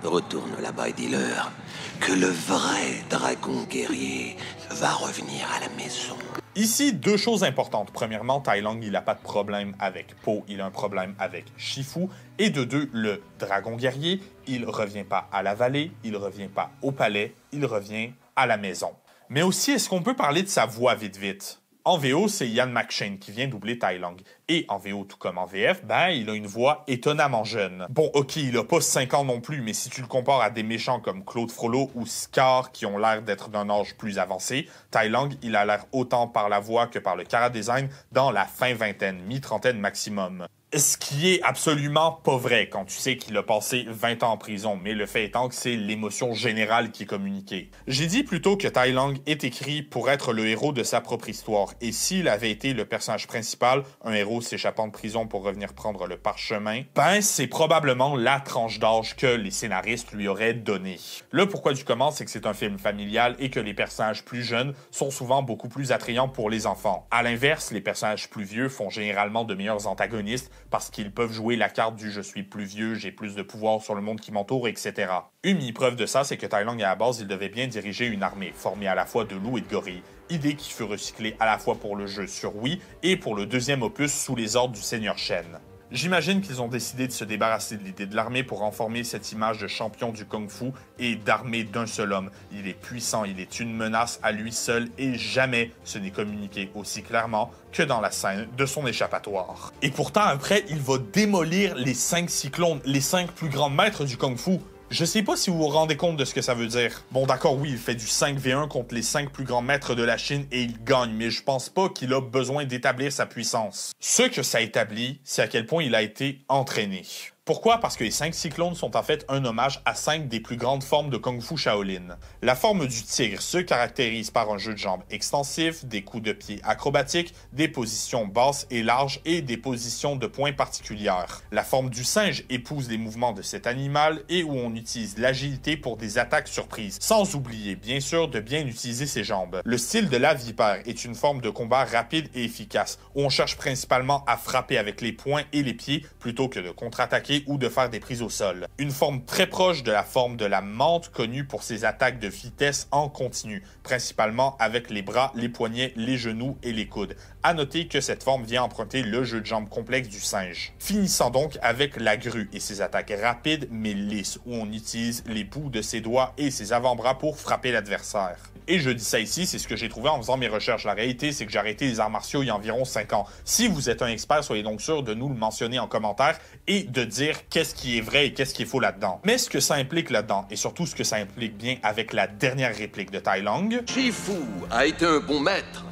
Retourne là-bas et dis-leur que le vrai dragon guerrier va revenir à la maison. Ici, 2 choses importantes. Premièrement, Tai Lung, il n'a pas de problème avec Po, il a un problème avec Shifu. Et de 2, le dragon guerrier, il revient pas à la vallée, il revient pas au palais, il revient à la maison. Mais aussi, est-ce qu'on peut parler de sa voix vite? En VO, c'est Ian McShane qui vient doubler Tai Lung. Et en VO, tout comme en VF, il a une voix étonnamment jeune. Bon, ok, il a pas 5 ans non plus, mais si tu le compares à des méchants comme Claude Frollo ou Scar qui ont l'air d'être d'un âge plus avancé, Tai Lung, il a l'air autant par la voix que par le chara-design dans la fin vingtaine, mi-trentaine maximum. Ce qui est absolument pas vrai quand tu sais qu'il a passé 20 ans en prison, mais le fait étant que c'est l'émotion générale qui est communiquée. J'ai dit plutôt que Tai Lung est écrit pour être le héros de sa propre histoire, et s'il avait été le personnage principal, un héros s'échappant de prison pour revenir prendre le parchemin, c'est probablement la tranche d'âge que les scénaristes lui auraient donnée. Le pourquoi du comment, c'est que c'est un film familial et que les personnages plus jeunes sont souvent beaucoup plus attrayants pour les enfants. À l'inverse, les personnages plus vieux font généralement de meilleurs antagonistes parce qu'ils peuvent jouer la carte du « je suis plus vieux, j'ai plus de pouvoir sur le monde qui m'entoure », etc. Une mini-preuve de ça, c'est que Tai Lung, à la base, il devait bien diriger une armée, formée à la fois de loups et de gorilles. Idée qui fut recyclée à la fois pour le jeu sur Wii et pour le 2e opus sous les ordres du Seigneur Shen. J'imagine qu'ils ont décidé de se débarrasser de l'idée de l'armée pour renforcer cette image de champion du kung-fu et d'armée d'un seul homme. Il est puissant, il est une menace à lui seul et jamais ce n'est communiqué aussi clairement que dans la scène de son échappatoire. Et pourtant, après, il va démolir les 5 cyclones, les 5 plus grands maîtres du kung-fu. Je sais pas si vous vous rendez compte de ce que ça veut dire. Bon, d'accord, oui, il fait du 5v1 contre les 5 plus grands maîtres de la Chine et il gagne, mais je pense pas qu'il a besoin d'établir sa puissance. Ce que ça établit, c'est à quel point il a été entraîné. Pourquoi? Parce que les 5 cyclones sont en fait un hommage à 5 des plus grandes formes de Kung Fu Shaolin. La forme du tigre se caractérise par un jeu de jambes extensif, des coups de pied acrobatiques, des positions basses et larges et des positions de poing particulières. La forme du singe épouse les mouvements de cet animal et où on utilise l'agilité pour des attaques surprises, sans oublier bien sûr de bien utiliser ses jambes. Le style de la vipère est une forme de combat rapide et efficace, où on cherche principalement à frapper avec les poings et les pieds plutôt que de contre-attaquer ou de faire des prises au sol. Une forme très proche de la forme de la menthe connue pour ses attaques de vitesse en continu, principalement avec les bras, les poignets, les genoux et les coudes. À noter que cette forme vient emprunter le jeu de jambes complexe du singe. Finissant donc avec la grue et ses attaques rapides mais lisses, où on utilise les bouts de ses doigts et ses avant-bras pour frapper l'adversaire. Et je dis ça ici, c'est ce que j'ai trouvé en faisant mes recherches. La réalité, c'est que j'ai arrêté les arts martiaux il y a environ 5 ans. Si vous êtes un expert, soyez donc sûr de nous le mentionner en commentaire et de dire qu'est-ce qui est vrai et qu'est-ce qui est faux là-dedans. Mais ce que ça implique là-dedans, et surtout ce que ça implique bien avec la dernière réplique de Tai Lung... Shifu a été un bon maître.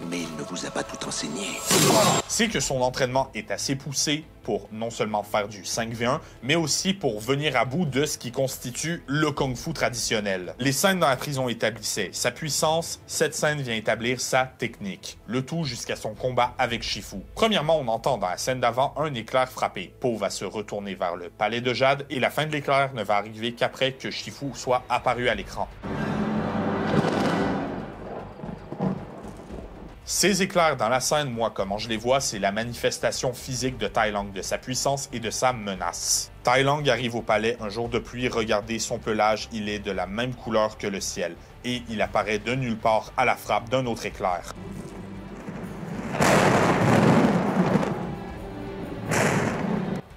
Mais ne vous a pas tout enseigné. C'est que son entraînement est assez poussé pour non seulement faire du 5v1, mais aussi pour venir à bout de ce qui constitue le kung-fu traditionnel. Les scènes dans la prison établissaient sa puissance, cette scène vient établir sa technique. Le tout jusqu'à son combat avec Shifu. Premièrement, on entend dans la scène d'avant un éclair frapper. Po va se retourner vers le palais de Jade et la fin de l'éclair ne va arriver qu'après que Shifu soit apparu à l'écran. Ces éclairs dans la scène, moi, comment je les vois, c'est la manifestation physique de Tai Lung, de sa puissance et de sa menace. Tai Lung arrive au palais un jour de pluie, regardez son pelage, il est de la même couleur que le ciel, et il apparaît de nulle part à la frappe d'un autre éclair.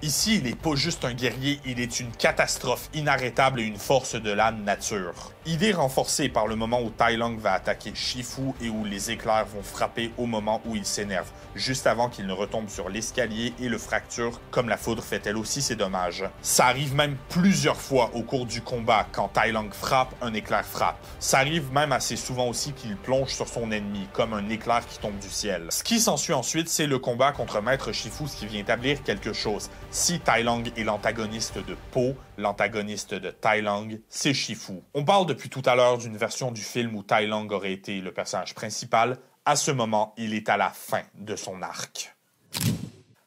Ici, il n'est pas juste un guerrier, il est une catastrophe inarrêtable et une force de la nature. Idée renforcée par le moment où Tai Lung va attaquer Shifu et où les éclairs vont frapper au moment où il s'énerve, juste avant qu'il ne retombe sur l'escalier et le fracture, comme la foudre fait elle aussi ses dommages. Ça arrive même plusieurs fois au cours du combat, quand Tai Lung frappe, un éclair frappe. Ça arrive même assez souvent aussi qu'il plonge sur son ennemi, comme un éclair qui tombe du ciel. Ce qui s'ensuit ensuite, c'est le combat contre Maître Shifu, ce qui vient établir quelque chose. Si Tai Lung est l'antagoniste de Po, l'antagoniste de Tai Lung, c'est Shifu. On parle depuis tout à l'heure d'une version du film où Tai Lung aurait été le personnage principal. À ce moment, il est à la fin de son arc.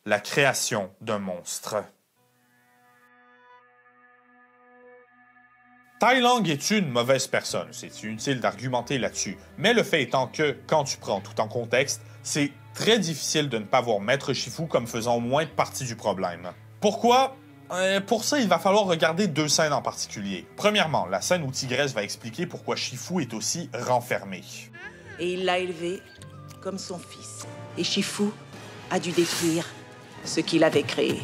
La création d'un monstre. Tai Lung est une mauvaise personne, c'est inutile d'argumenter là-dessus, mais le fait étant que, quand tu prends tout en contexte, c'est très difficile de ne pas voir Maître Shifu comme faisant au moins partie du problème. Pourquoi? Pour ça, il va falloir regarder deux scènes en particulier. Premièrement, la scène où Tigresse va expliquer pourquoi Shifu est aussi renfermé. Et il l'a élevé comme son fils. Et Shifu a dû détruire ce qu'il avait créé.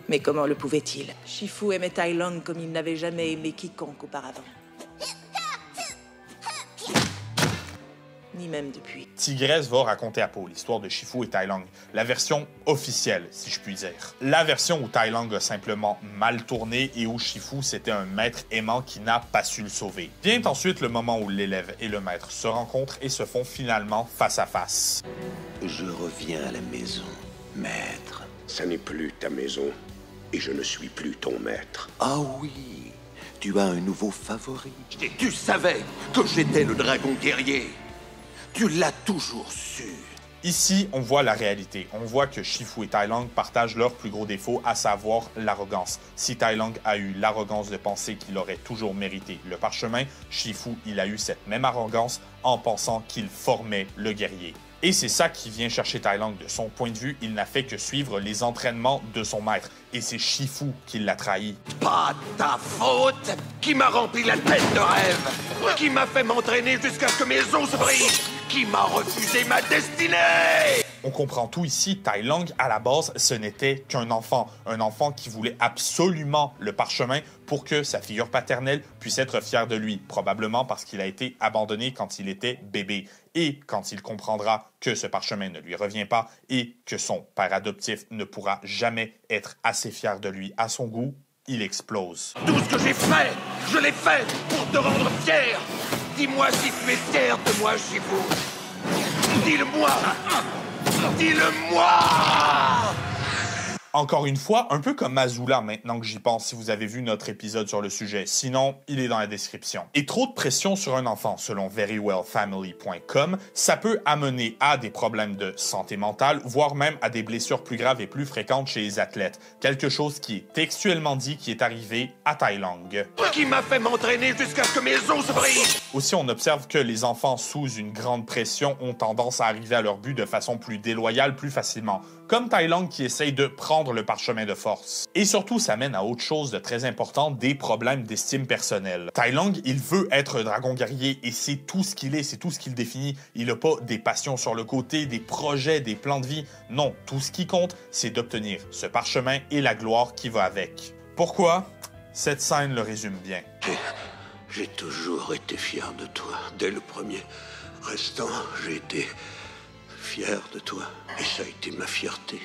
Mais comment le pouvait-il? Shifu aimait Tai Lung comme il n'avait jamais aimé quiconque auparavant. Ni même depuis. Tigresse va raconter à Po l'histoire de Shifu et Tai Lung, la version officielle, si je puis dire. La version où Tai Lung a simplement mal tourné et où Shifu c'était un maître aimant qui n'a pas su le sauver. Vient ensuite le moment où l'élève et le maître se rencontrent et se font finalement face à face. Je reviens à la maison, maître. Ça n'est plus ta maison, et je ne suis plus ton maître. Ah oui, tu as un nouveau favori. Tu savais que j'étais le dragon guerrier. Tu l'as toujours su. Ici, on voit la réalité. On voit que Shifu et Tai Lung partagent leur plus gros défaut, à savoir l'arrogance. Si Tai Lung a eu l'arrogance de penser qu'il aurait toujours mérité le parchemin, Shifu, il a eu cette même arrogance en pensant qu'il formait le guerrier. Et c'est ça qui vient chercher Tai Lung. De son point de vue, il n'a fait que suivre les entraînements de son maître. Et c'est Shifu qui l'a trahi. Pas ta faute! Qui m'a rempli la tête de rêve! Qui m'a fait m'entraîner jusqu'à ce que mes os se brisent! Qui m'a refusé ma destinée! On comprend tout ici, Tai Lung, à la base, ce n'était qu'un enfant. Un enfant qui voulait absolument le parchemin pour que sa figure paternelle puisse être fière de lui, probablement parce qu'il a été abandonné quand il était bébé. Et quand il comprendra que ce parchemin ne lui revient pas et que son père adoptif ne pourra jamais être assez fier de lui à son goût, il explose. Tout ce que j'ai fait, je l'ai fait pour te rendre fier! Dis-moi si tu es fier de moi, Shifu! Dis-le-moi! Dis-le-moi! Encore une fois, un peu comme Azula maintenant que j'y pense si vous avez vu notre épisode sur le sujet. Sinon, il est dans la description. Et trop de pression sur un enfant, selon verywellfamily.com, ça peut amener à des problèmes de santé mentale, voire même à des blessures plus graves et plus fréquentes chez les athlètes. Quelque chose qui est textuellement dit qui est arrivé à Tai Lung. Qui m'a fait m'entraîner jusqu'à ce que mes os se brisent! Aussi, on observe que les enfants sous une grande pression ont tendance à arriver à leur but de façon plus déloyale, plus facilement. Comme Tai Lung qui essaye de prendre le parchemin de force. Et surtout, ça mène à autre chose de très important, des problèmes d'estime personnelle. Tai Lung, il veut être un dragon guerrier et c'est tout ce qu'il est, c'est tout ce qu'il définit. Il n'a pas des passions sur le côté, des projets, des plans de vie. Non, tout ce qui compte, c'est d'obtenir ce parchemin et la gloire qui va avec. Pourquoi? Cette scène le résume bien. J'ai toujours été fier de toi. Dès le premier restant, j'ai été fier de toi. Et ça a été ma fierté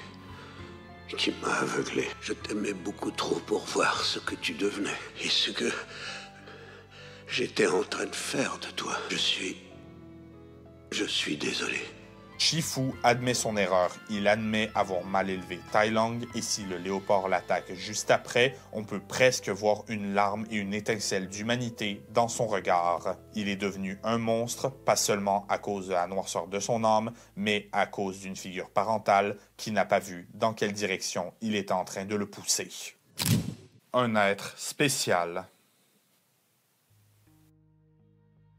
qui m'a aveuglé. Je t'aimais beaucoup trop pour voir ce que tu devenais et ce que j'étais en train de faire de toi. Je suis Je suis désolé. Shifu admet son erreur, il admet avoir mal élevé Tai Lung et si le léopard l'attaque juste après, on peut presque voir une larme et une étincelle d'humanité dans son regard. Il est devenu un monstre, pas seulement à cause de la noirceur de son âme, mais à cause d'une figure parentale qui n'a pas vu dans quelle direction il était en train de le pousser. Un être spécial.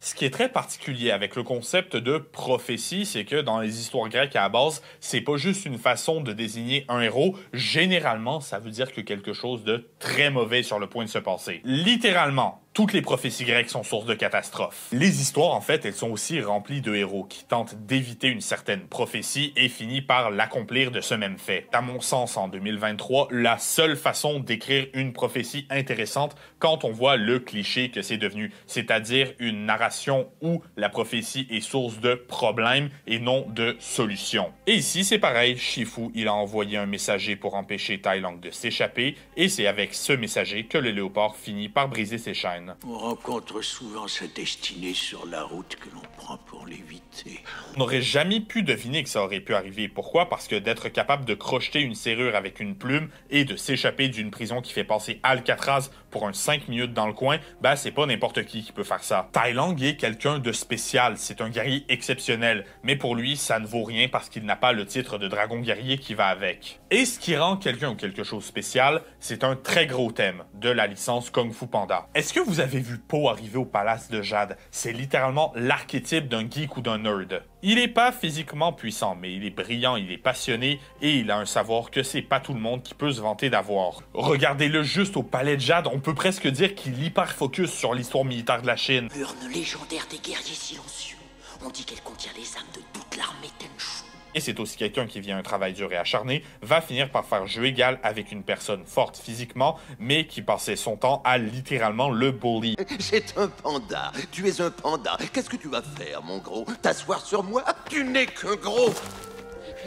Ce qui est très particulier avec le concept de prophétie, c'est que dans les histoires grecques à la base, c'est pas juste une façon de désigner un héros. Généralement, ça veut dire que quelque chose de très mauvais est sur le point de se passer. Littéralement, toutes les prophéties grecques sont source de catastrophes. Les histoires, en fait, elles sont aussi remplies de héros qui tentent d'éviter une certaine prophétie et finissent par l'accomplir de ce même fait. À mon sens, en 2023, la seule façon d'écrire une prophétie intéressante quand on voit le cliché que c'est devenu, c'est-à-dire une narration où la prophétie est source de problèmes et non de solutions. Et ici, c'est pareil, Shifu, il a envoyé un messager pour empêcher Tai Lung de s'échapper et c'est avec ce messager que le léopard finit par briser ses chaînes. On rencontre souvent sa destinée sur la route que l'on prend pour l'éviter. On n'aurait jamais pu deviner que ça aurait pu arriver. Pourquoi? Parce que d'être capable de crocheter une serrure avec une plume et de s'échapper d'une prison qui fait passer Alcatraz pour un 5 minutes dans le coin, ben c'est pas n'importe qui peut faire ça. Tai Lung est quelqu'un de spécial, c'est un guerrier exceptionnel, mais pour lui, ça ne vaut rien parce qu'il n'a pas le titre de dragon guerrier qui va avec. Et ce qui rend quelqu'un ou quelque chose spécial, c'est un très gros thème de la licence Kung Fu Panda. Est-ce que vous avez vu Po arriver au palace de Jade? C'est littéralement l'archétype d'un geek ou d'un nerd. Il est pas physiquement puissant, mais il est brillant, il est passionné et il a un savoir que c'est pas tout le monde qui peut se vanter d'avoir. Regardez-le juste au palais de Jade, on peut presque dire qu'il hyper-focus sur l'histoire militaire de la Chine. Urne légendaire des guerriers silencieux. On dit qu'elle contient les âmes de toute l'armée Tenchu. Et c'est aussi quelqu'un qui vient un travail dur et acharné, va finir par faire jeu égal avec une personne forte physiquement, mais qui passait son temps à littéralement le bully. C'est un panda. Tu es un panda. Qu'est-ce que tu vas faire, mon gros? T'asseoir sur moi? Tu n'es qu'un gros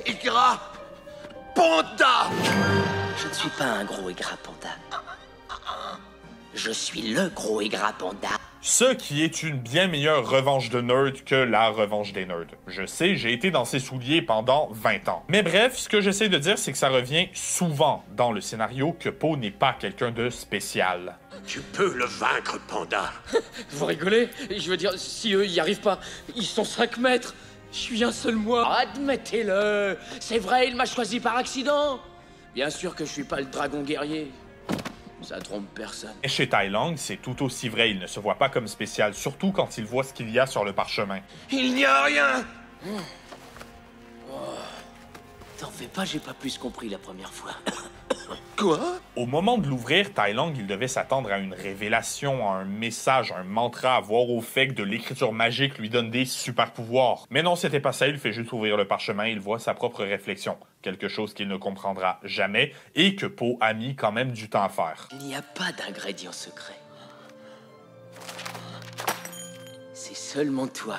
et gras panda. Je ne suis pas un gros et gras panda. Je suis le gros et gras panda. Ce qui est une bien meilleure revanche de nerd que la revanche des nerds. Je sais, j'ai été dans ses souliers pendant 20 ans. Mais bref, ce que j'essaie de dire, c'est que ça revient souvent dans le scénario que Po n'est pas quelqu'un de spécial. Tu peux le vaincre, panda. Vous rigolez? Je veux dire, si eux y arrivent pas, ils sont 5 mètres. Je suis un seul moi. Admettez-le. C'est vrai, il m'a choisi par accident. Bien sûr que je suis pas le dragon guerrier. Ça trompe personne. Et chez Tai Lung, c'est tout aussi vrai, il ne se voit pas comme spécial, surtout quand il voit ce qu'il y a sur le parchemin. Il n'y a rien. T'en fais pas, j'ai pas plus compris la première fois. Quoi? Au moment de l'ouvrir, Tai Lung, il devait s'attendre à une révélation, à un message, un mantra, voire au fait que de l'écriture magique lui donne des super pouvoirs. Mais non, c'était pas ça, il fait juste ouvrir le parchemin, il voit sa propre réflexion. Quelque chose qu'il ne comprendra jamais et que Po a mis quand même du temps à faire. Il n'y a pas d'ingrédient secret. C'est seulement toi.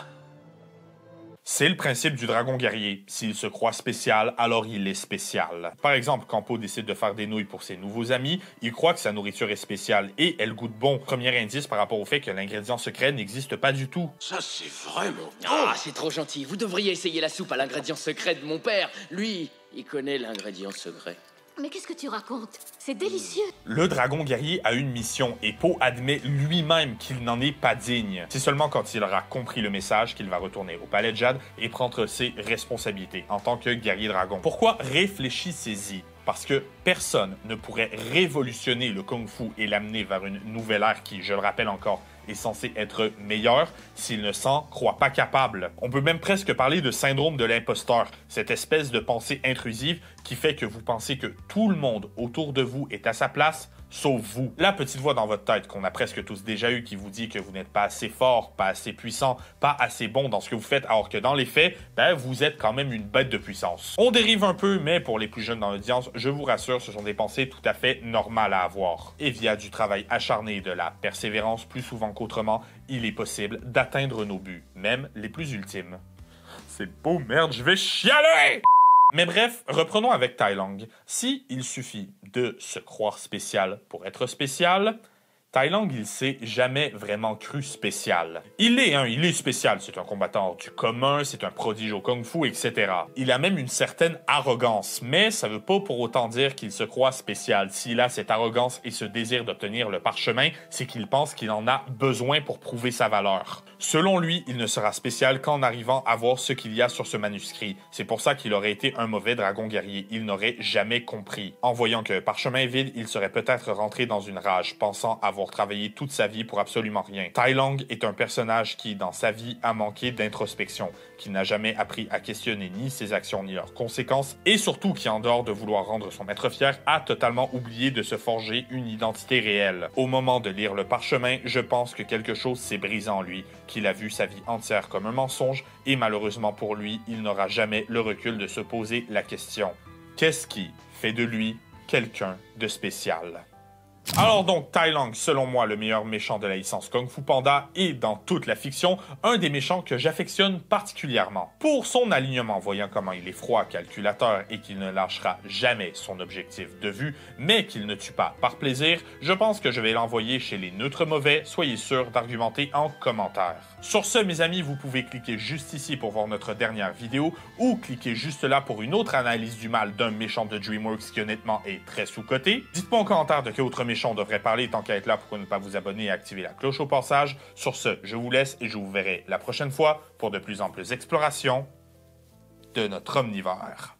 C'est le principe du dragon guerrier. S'il se croit spécial, alors il est spécial. Par exemple, quand Po décide de faire des nouilles pour ses nouveaux amis, il croit que sa nourriture est spéciale et elle goûte bon. Premier indice par rapport au fait que l'ingrédient secret n'existe pas du tout. Ça, c'est vraiment... Ah, c'est trop gentil. Vous devriez essayer la soupe à l'ingrédient secret de mon père. Lui, il connaît l'ingrédient secret. Mais qu'est-ce que tu racontes? C'est délicieux. Le dragon guerrier a une mission et Po admet lui-même qu'il n'en est pas digne. C'est seulement quand il aura compris le message qu'il va retourner au palais de Jade et prendre ses responsabilités en tant que guerrier dragon. Pourquoi? Réfléchissez-y. Parce que personne ne pourrait révolutionner le kung-fu et l'amener vers une nouvelle ère qui, je le rappelle encore, est censée être meilleure s'il ne s'en croit pas capable. On peut même presque parler de syndrome de l'imposteur, cette espèce de pensée intrusive qui fait que vous pensez que tout le monde autour de vous est à sa place, sauf vous. La petite voix dans votre tête qu'on a presque tous déjà eu qui vous dit que vous n'êtes pas assez fort, pas assez puissant, pas assez bon dans ce que vous faites, alors que dans les faits, vous êtes quand même une bête de puissance. On dérive un peu, mais pour les plus jeunes dans l'audience, je vous rassure, ce sont des pensées tout à fait normales à avoir. Et via du travail acharné et de la persévérance, plus souvent qu'autrement, il est possible d'atteindre nos buts, même les plus ultimes. C'est beau, merde, je vais chialer! Mais bref, reprenons avec Tai Lung. Si il suffit de se croire spécial pour être spécial, Tai Lung, il s'est jamais vraiment cru spécial. Il est spécial, c'est un combattant hors du commun, c'est un prodige au kung-fu, etc. Il a même une certaine arrogance, mais ça veut pas pour autant dire qu'il se croit spécial. S'il a cette arrogance et ce désir d'obtenir le parchemin, c'est qu'il pense qu'il en a besoin pour prouver sa valeur. Selon lui, il ne sera spécial qu'en arrivant à voir ce qu'il y a sur ce manuscrit. C'est pour ça qu'il aurait été un mauvais dragon guerrier. Il n'aurait jamais compris. En voyant que parchemin est vide, il serait peut-être rentré dans une rage, pensant avoir travaillé toute sa vie pour absolument rien. Tai Lung est un personnage qui, dans sa vie, a manqué d'introspection, qui n'a jamais appris à questionner ni ses actions ni leurs conséquences, et surtout qui, en dehors de vouloir rendre son maître fier, a totalement oublié de se forger une identité réelle. Au moment de lire le parchemin, je pense que quelque chose s'est brisé en lui, qu'il a vu sa vie entière comme un mensonge, et malheureusement pour lui, il n'aura jamais le recul de se poser la question: qu'est-ce qui fait de lui quelqu'un de spécial? Alors donc, Tai Lung, selon moi, le meilleur méchant de la licence Kung Fu Panda et dans toute la fiction, un des méchants que j'affectionne particulièrement. Pour son alignement, voyant comment il est froid, calculateur et qu'il ne lâchera jamais son objectif de vue, mais qu'il ne tue pas par plaisir, je pense que je vais l'envoyer chez les neutres mauvais, soyez sûrs d'argumenter en commentaire. Sur ce, mes amis, vous pouvez cliquer juste ici pour voir notre dernière vidéo ou cliquer juste là pour une autre analyse du mal d'un méchant de DreamWorks qui honnêtement est très sous-coté. Dites-moi en commentaire de quel autre méchant on devrait parler tant qu'à être là, pourquoi ne pas vous abonner et activer la cloche au passage. Sur ce, je vous laisse et je vous verrai la prochaine fois pour de plus amples explorations de notre omnivore.